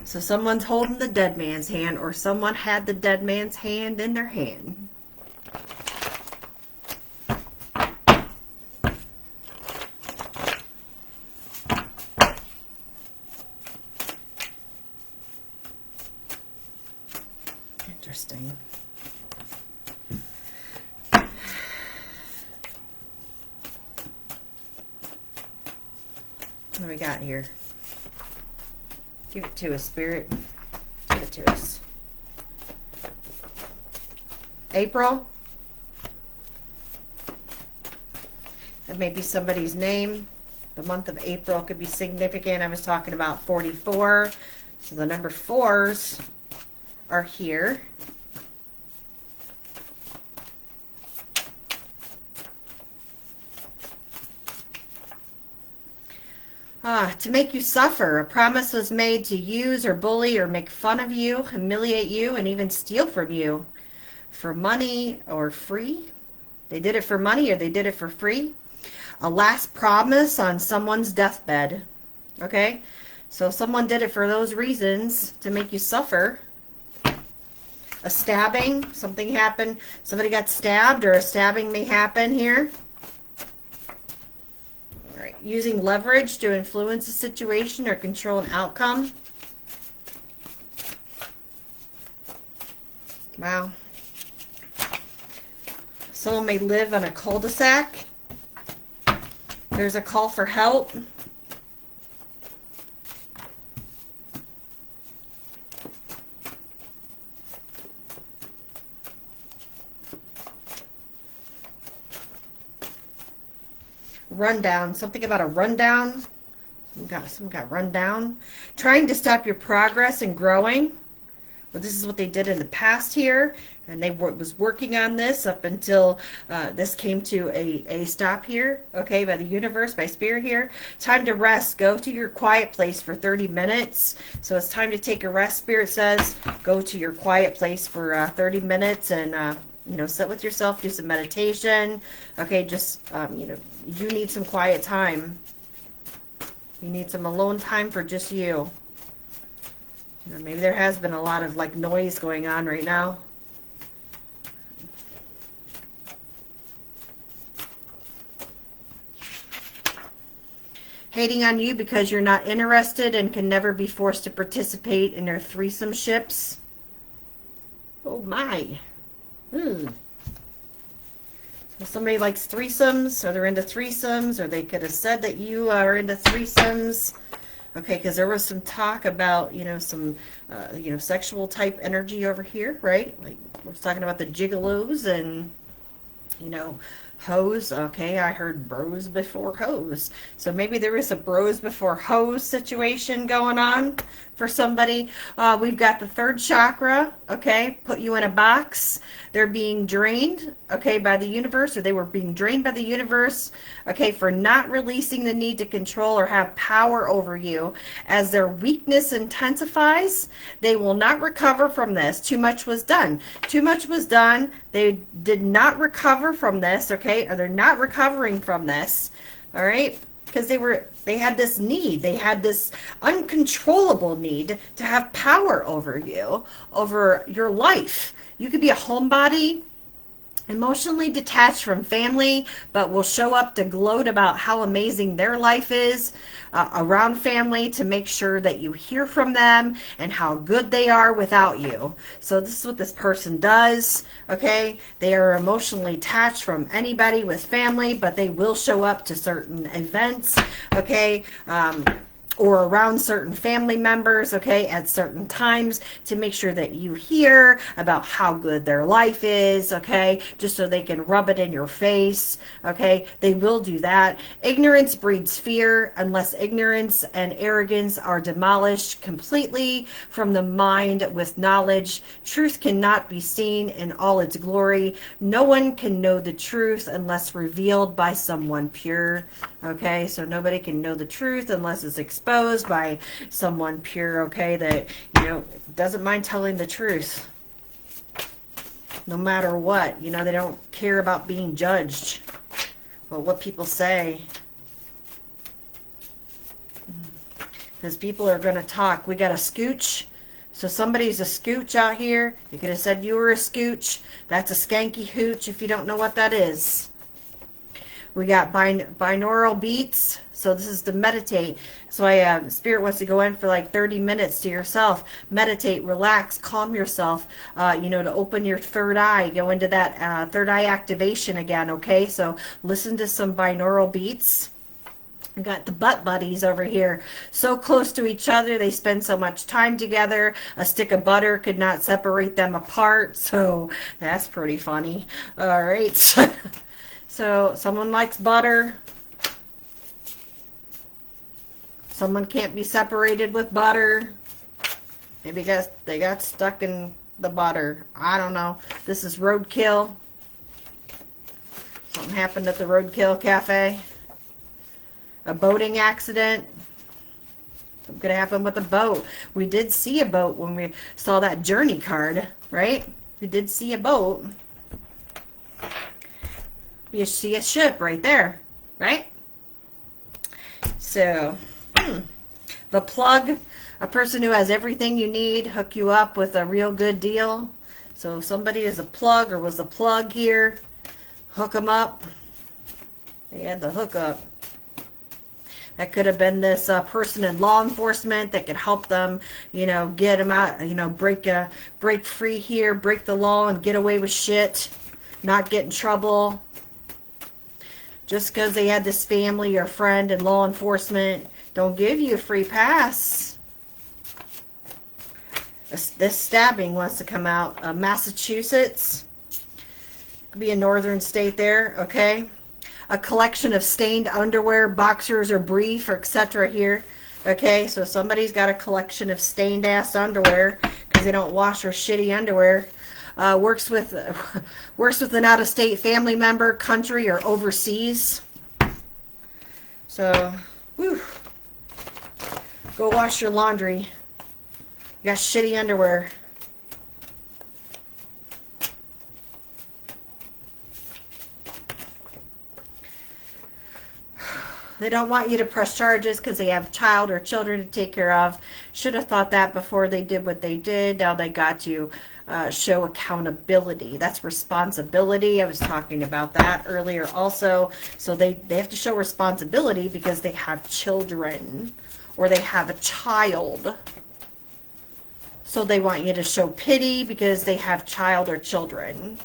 so someone's holding the dead man's hand, or someone had the dead man's hand in their hand. Interesting. What do we got here? Give it to us, Spirit. Give it to us. April. That may be somebody's name. The month of April could be significant. I was talking about 44. So the number 4s are here. To make you suffer. A promise was made to use or bully or make fun of you, humiliate you, and even steal from you for money or free. They did it for money or they did it for free. A last promise on someone's deathbed. Okay? So someone did it for those reasons, to make you suffer. A stabbing. Something happened. Somebody got stabbed, or a stabbing may happen here. Using leverage to influence a situation or control an outcome. Wow. Someone may live on a cul-de-sac. There's a call for help. Rundown. Something about a rundown. Someone got run down. Trying to stop your progress and growing. Well, this is what they did in the past here. And they was working on this up until this came to a stop here. Okay, by the universe, by spirit here. Time to rest. Go to your quiet place for 30 minutes. So it's time to take a rest. Spirit says go to your quiet place for 30 minutes and you know, sit with yourself, do some meditation. Okay, just, you know, you need some quiet time. You need some alone time for just you. You know, maybe there has been a lot of, like, noise going on right now. Hating on you because you're not interested and can never be forced to participate in their threesome ships. Oh, my. Somebody likes threesomes, or they're into threesomes, or they could have said that you are into threesomes. Okay, because there was some talk about, some, sexual type energy over here, right? Like, we're talking about the gigolos and, hoes. Okay, I heard bros before hoes. So maybe there is a bros before hoes situation going on for somebody. We've got the third chakra, okay, put you in a box. They're being drained, okay, by the universe, or they were being drained by the universe, okay, for not releasing the need to control or have power over you. As their weakness intensifies, they will not recover from this. Too much was done. Too much was done. They did not recover from this, okay, or they're not recovering from this, all right, because they had this need. They had this uncontrollable need to have power over you, over your life. You could be a homebody, emotionally detached from family, but will show up to gloat about how amazing their life is around family, to make sure that you hear from them and how good they are without you. So this is what this person does, okay? They are emotionally attached from anybody with family, but they will show up to certain events, okay? Or around certain family members, okay, at certain times, to make sure that you hear about how good their life is, okay, just so they can rub it in your face, okay. They will do that. Ignorance breeds fear. Unless ignorance and arrogance are demolished completely from the mind with knowledge, truth cannot be seen in all its glory. No one can know the truth unless revealed by someone pure, okay. So nobody can know the truth unless it's exposed by someone pure, okay, that, doesn't mind telling the truth no matter what. They don't care about being judged by what people say, because people are going to talk. We got a scooch. So somebody's a scooch out here. You could have said you were a scooch. That's a skanky hooch if you don't know what that is. We got binaural beats. So this is to meditate. So Spirit wants to go in for like 30 minutes to yourself. Meditate, relax, calm yourself, to open your third eye. Go into that third eye activation again, okay? So listen to some binaural beats. We got the butt buddies over here. So close to each other. They spend so much time together. A stick of butter could not separate them apart. So that's pretty funny. All right. So someone likes butter. Someone can't be separated with butter. Maybe because they got stuck in the butter. I don't know. This is Roadkill. Something happened at the Roadkill Cafe. A boating accident. Something could happen with a boat. We did see a boat when we saw that journey card, right? We did see a boat. You see a ship right there, right? So, the plug, a person who has everything you need, hook you up with a real good deal. So if somebody is a plug or was a plug here, hook them up. They had the hookup. That could have been this person in law enforcement that could help them, get them out, break free here, break the law and get away with shit, not get in trouble. Just because they had this family or friend in law enforcement, don't give you a free pass. This stabbing wants to come out. Massachusetts. Could be a northern state there, okay? A collection of stained underwear, boxers or brief, or etc. here. Okay, so somebody's got a collection of stained ass underwear because they don't wash their shitty underwear. Works with an out-of-state family member, country, or overseas. So, whew. Go wash your laundry. You got shitty underwear. They don't want you to press charges because they have child or children to take care of. Should have thought that before they did what they did. Now they got to show accountability. That's responsibility. I was talking about that earlier also. So they have to show responsibility because they have children or they have a child. So they want you to show pity because they have child or children.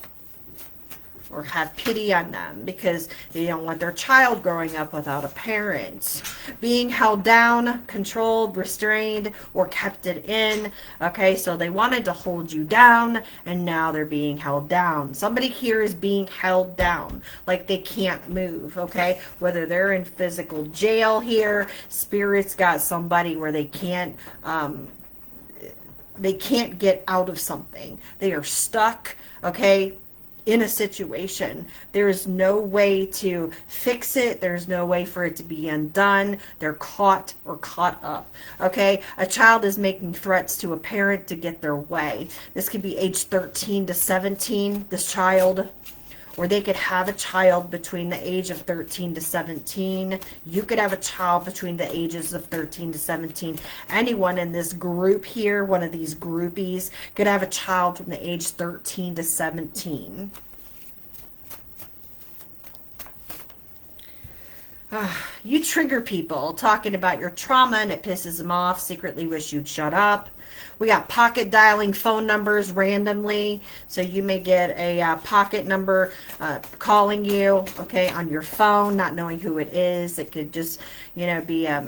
or have pity on them because they don't want their child growing up without a parent. Being held down, controlled, restrained, or kept it in. Okay, so they wanted to hold you down and now they're being held down. Somebody here is being held down, like they can't move, okay? Whether they're in physical jail here, Spirit's got somebody where they can't get out of something. They are stuck, okay, in a situation. There is no way to fix it. There's no way for it to be undone. They're caught or caught up, okay? A child is making threats to a parent to get their way. This could be age 13 to 17, this child. Or they could have a child between the age of 13 to 17. You could have a child between the ages of 13 to 17. Anyone in this group here, one of these groupies, could have a child from the age 13 to 17. You trigger people talking about your trauma and it pisses them off, secretly wish you'd shut up. We got pocket dialing phone numbers randomly. So you may get a pocket number calling you, okay, on your phone, not knowing who it is. It could just, you know, be a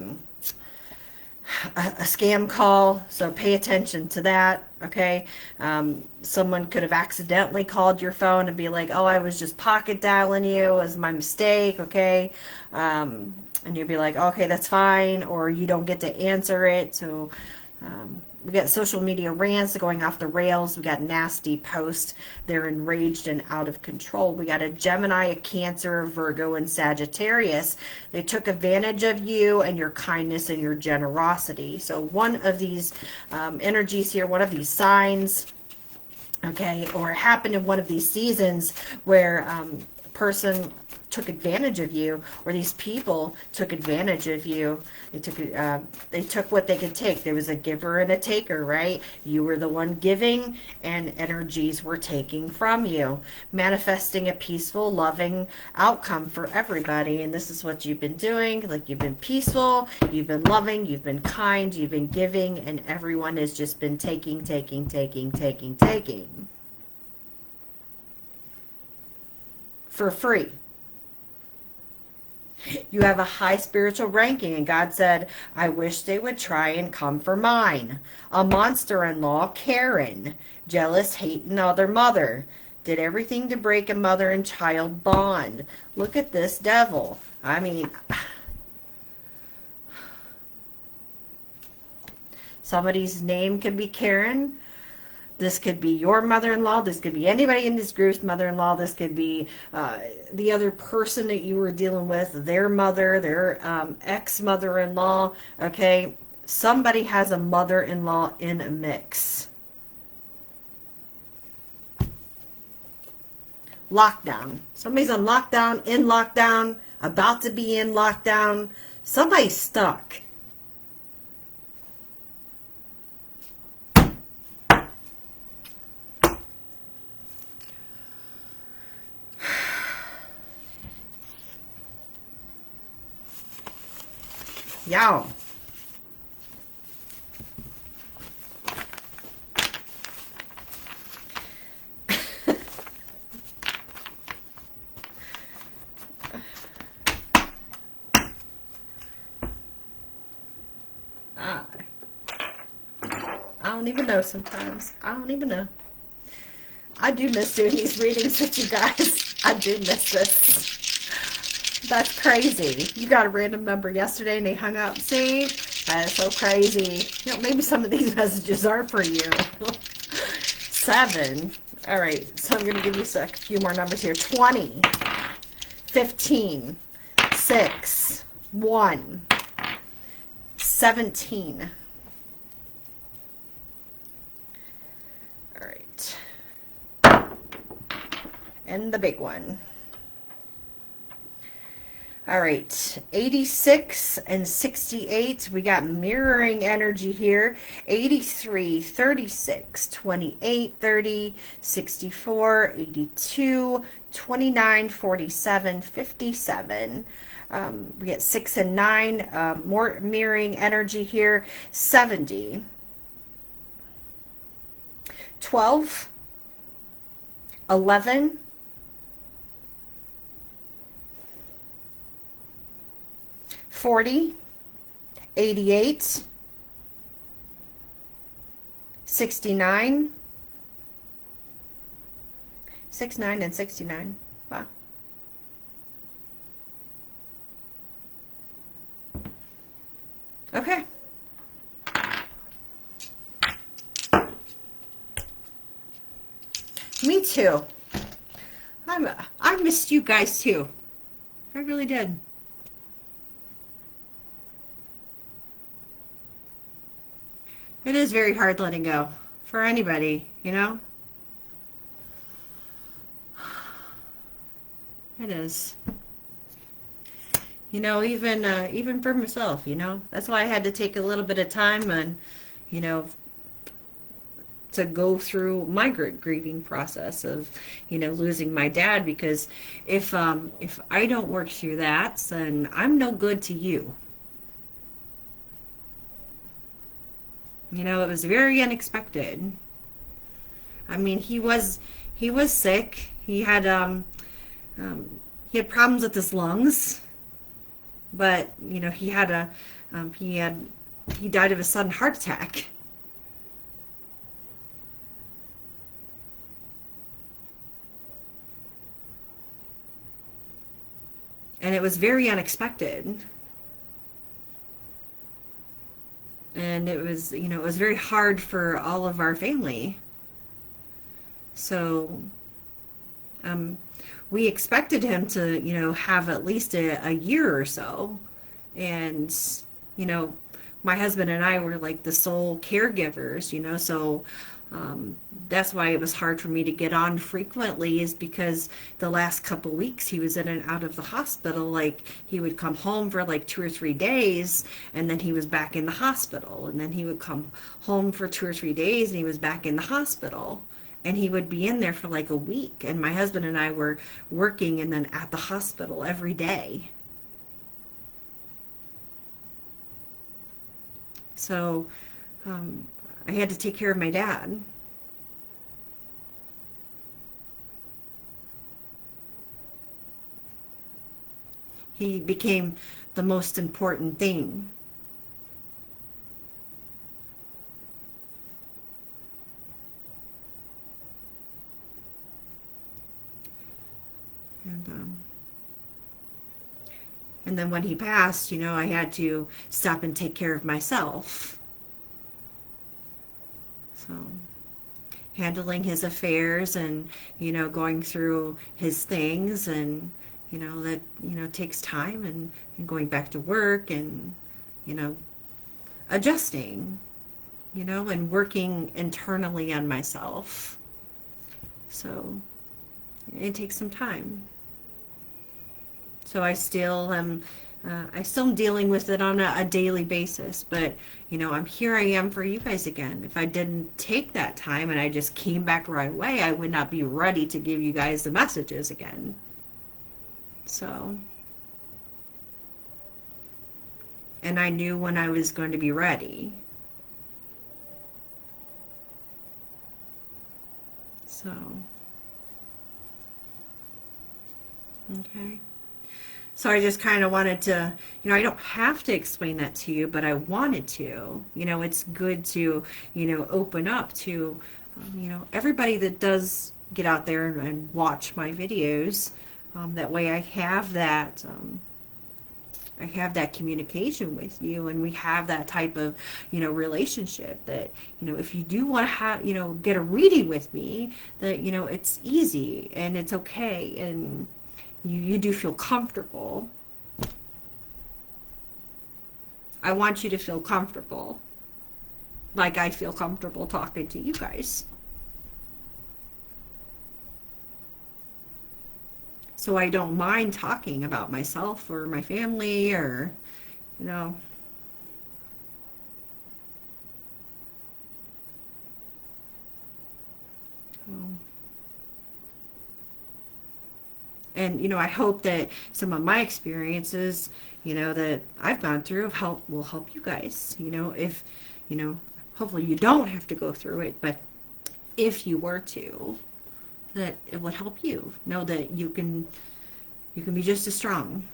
scam call. So pay attention to that, okay? Someone could have accidentally called your phone and be like, oh, I was just pocket dialing you. It was my mistake, okay? And you'd be like, okay, that's fine. Or you don't get to answer it. So we got social media rants going off the rails. We got nasty posts. They're enraged and out of control. We got a Gemini, a Cancer, a Virgo, and Sagittarius. They took advantage of you and your kindness and your generosity. So one of these energies here, one of these signs, okay, or it happened in one of these seasons where a person took advantage of you, or these people took advantage of you. They took what they could take. There was a giver and a taker, right? You were the one giving and energies were taking from you, manifesting a peaceful, loving outcome for everybody. And this is what you've been doing. Like, you've been peaceful, you've been loving, you've been kind, you've been giving, and everyone has just been taking for free. You have a high spiritual ranking, and God said, I wish they would try and come for mine. A monster-in-law, Karen, jealous, hating other mother, did everything to break a mother and child bond. Look at this devil. I mean, somebody's name could be Karen. This could be your mother-in-law. This could be anybody in this group's mother-in-law. This could be the other person that you were dealing with, their mother, their ex-mother-in-law. Okay, somebody has a mother-in-law in a mix. Lockdown. Somebody's on lockdown, in lockdown, about to be in lockdown. Somebody's stuck. Y'all. I don't even know sometimes. I don't even know. I do miss doing these readings with you guys. I do miss this. That's crazy. You got a random number yesterday and they hung up. See? That is so crazy. You know, maybe some of these messages are for you. 7. All right. So I'm going to give you a few more numbers here. 20. 15. 6. 1. 17. All right. And the big one. All right, 86 and 68, we got mirroring energy here. 83, 36, 28, 30, 64, 82, 29, 47, 57. We get 6 and 9, more mirroring energy here. 70, 12, 11, 40, 88, 69, 69 and 69. Wow. Okay. Me too. I missed you guys too. I really did. It is very hard letting go for anybody, you know? It is. You know, even for myself, you know. That's why I had to take a little bit of time and, you know, to go through my grieving process of, you know, losing my dad, because if I don't work through that, then I'm no good to you. You know, it was very unexpected. I mean, he was sick. He had problems with his lungs, but you know, he died of a sudden heart attack. And it was very unexpected. And it was, you know, it was very hard for all of our family. So, um, we expected him to, you know, have at least a year or so. And, you know, my husband and I were like the sole caregivers, you know, so that's why it was hard for me to get on frequently, is because the last couple weeks he was in and out of the hospital. Like, he would come home for like 2 or 3 days, and then he was back in the hospital, and then he would come home for 2 or 3 days and he was back in the hospital, and he would be in there for like a week, and my husband and I were working and then at the hospital every day. So I had to take care of my dad. He became the most important thing. And and then when he passed, you know, I had to stop and take care of myself. So handling his affairs and, you know, going through his things, and, you know, that, you know, takes time, and going back to work, and, you know, adjusting, you know, and working internally on myself. So it takes some time. So I still am dealing with it on a daily basis, but you know, here I am for you guys again. If I didn't take that time and I just came back right away, I would not be ready to give you guys the messages again. So, and I knew when I was going to be ready. So, okay. So I just kind of wanted to, you know, I don't have to explain that to you, but I wanted to. You know, it's good to, you know, open up to, you know, everybody that does get out there and watch my videos. That way I have that communication with you, and we have that type of, you know, relationship that, you know, if you do want to have, you know, get a reading with me, that, you know, it's easy and it's okay, and you do feel comfortable. I want you to feel comfortable, like I feel comfortable talking to you guys. So I don't mind talking about myself or my family, or, you know. And, you know, I hope that some of my experiences, you know, that I've gone through will help you guys. You know, if, you know, hopefully you don't have to go through it, but if you were to, that it would help you know that you can be just as strong.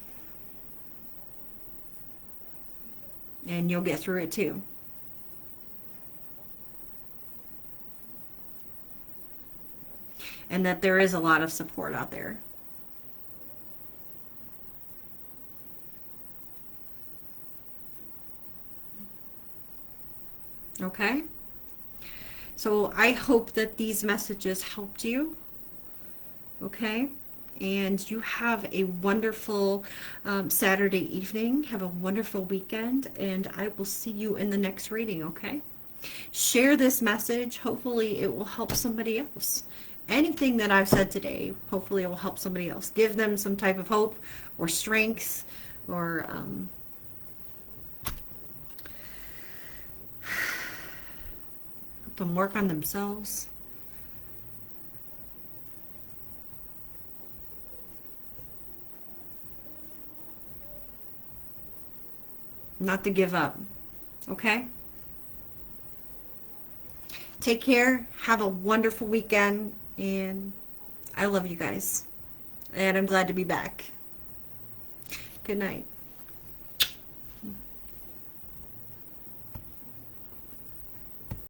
and you'll get through it too. And that there is a lot of support out there. Okay? So I hope that these messages helped you. Okay? And you have a wonderful Saturday evening. Have a wonderful weekend. And I will see you in the next reading, okay? Share this message. Hopefully it will help somebody else. Anything that I've said today, hopefully it will help somebody else. Give them some type of hope or strength or help them work on themselves. Not to give up. Okay? Take care. Have a wonderful weekend. And I love you guys. And I'm glad to be back. Good night.